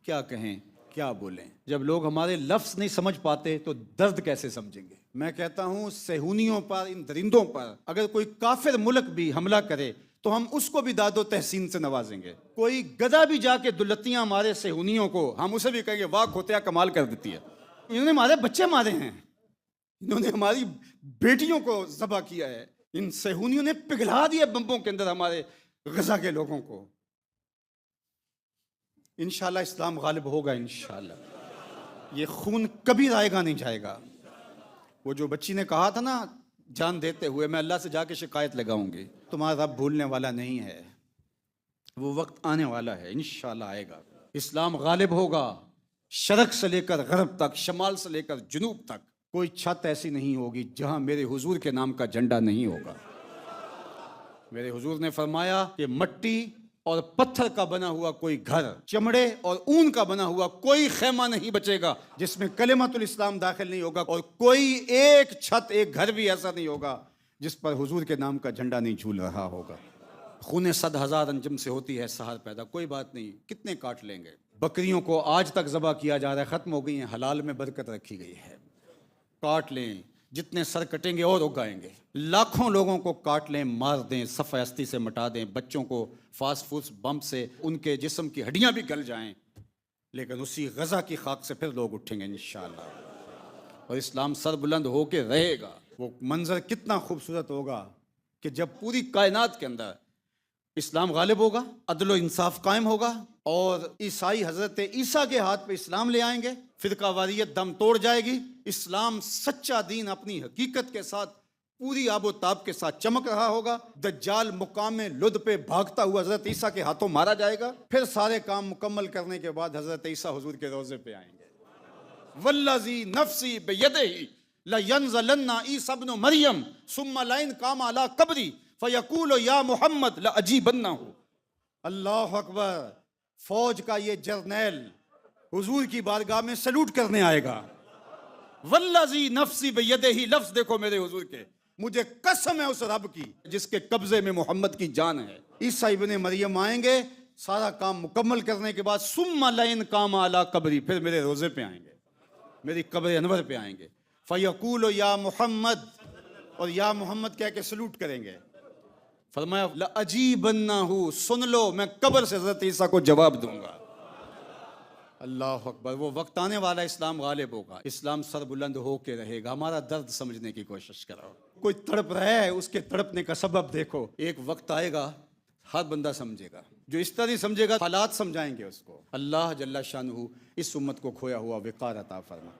क्या कहें, क्या बोलें। जब लोग हमारे लफ्ज़ नहीं समझ पाते तो दर्द कैसे समझेंगे। मैं कहता हूं सेहूनियों पर, इन दरिंदों पर अगर कोई काफिर मुल्क भी हमला करे तो हम उसको भी दादो तहसीन से नवाजेंगे। कोई गधा भी जाके दुलत्तियां मारे सेहूनियों को, हम उसे भी कहेंगे वाह खोतिया कमाल कर देती है। इन्होंने हमारे बच्चे मारे हैं, इन्होंने हमारी बेटियों को ज़बह किया है, इन सेहूनियों ने पिघला दिया बम्बों के अंदर हमारे गजा के लोगों को। इंशाल्लाह इस्लाम गालिब होगा, इंशाल्लाह। ये खून कभी रायगा नहीं जाएगा। वो जो बच्ची ने कहा था ना जान देते हुए, मैं अल्लाह से जाके शिकायत लगाऊंगी, तुम्हारा रब भूलने वाला नहीं है, वो वक्त आने वाला है, इंशाल्लाह आएगा। इस्लाम गालिब होगा। शरक से लेकर गरब तक, शमाल से लेकर जुनूब तक कोई छत ऐसी नहीं होगी जहां मेरे हुजूर के नाम का झंडा नहीं होगा। मेरे हुजूर ने फरमाया कि मट्टी और पत्थर का बना हुआ कोई घर, चमड़े और ऊन का बना हुआ कोई खेमा नहीं बचेगा जिसमें कलिमतुल इस्लाम दाखिल नहीं होगा, और कोई एक छत, एक घर भी ऐसा नहीं होगा जिस पर हुजूर के नाम का झंडा नहीं झूल रहा होगा। खूने 100,000 अंजम से होती है सहार पैदा, कोई बात नहीं, कितने काट लेंगे। बकरियों को आज तक ज़बह किया जा रहा है, ख़त्म हो गई हैं, हलाल में बरकत रखी गई है। काट लें, जितने सर कटेंगे और उगाएंगे। लाखों लोगों को काट लें, मार दें, सफ़ हस्ती से मटा दें, बच्चों को फास्ट फूड बम से उनके जिस्म की हड्डियां भी गल जाएं, लेकिन उसी गज़ा की खाक से फिर लोग उठेंगे इंशाअल्लाह, और इस्लाम सर बुलंद होके रहेगा। वो मंजर कितना खूबसूरत होगा कि जब पूरी कायनात के अंदर इस्लाम गालिब होगा, अदल व इंसाफ कायम होगा, और ईसाई हजरत ईसा के हाथ पे इस्लाम ले आएंगे, फिरका वारियत दम तोड़ जाएगी, इस्लाम सच्चा दीन अपनी हकीकत के साथ पूरी आबो ताब के साथ चमक रहा होगा। दज्जाल मुकाम लुद पे भागता हुआ हजरत ईसा के हाथों मारा जाएगा। फिर सारे काम मुकम्मल करने के बाद हजरत ईसा हुजूर के रोजे पे आएंगे। वल्लज़ी नफ्सी बियदिही लयंज़लन्ना ईसा इब्न मरियम सुम्मा लइन कामा अला कब्री फयकूल या मोहम्मद लअजीबन्नहु। अल्लाह अकबर। फौज का ये जर्नैल हुजूर की बारगाह में सलूट करने आएगा। वल्लज़ी नफ्सी बियदिही, लफ्ज़ देखो मेरे हुजूर के, मुझे कसम है उस रब की जिसके कब्जे में मोहम्मद की जान है। ईसा इब्ने मरियम आएंगे, सारा काम मुकम्मल करने के बाद सुम्मा लइन कामा अला कब्री, फिर मेरे रोजे पे आएंगे, मेरी कब्र अनवर पे आएंगे। फयकूल या मोहम्मद, और या मोहम्मद कह के सलूट करेंगे। फरमाया लअजीबन्नहु, सुन लो मैं कब्र से हज़रत ईसा को जवाब दूंगा। अल्लाह अकबर। वो वक्त आने वाला, इस्लाम गालिब होगा, इस्लाम सर बुलंद होके रहेगा। हमारा दर्द समझने की कोशिश करो। कोई तड़प रहा है, उसके तड़पने का सबब देखो। एक वक्त आएगा हर बंदा समझेगा, जो इस तरह समझेगा हालात समझाएंगे उसको। अल्लाह जल्ला शानुहु इस उम्मत को खोया हुआ विकार अता फरमा।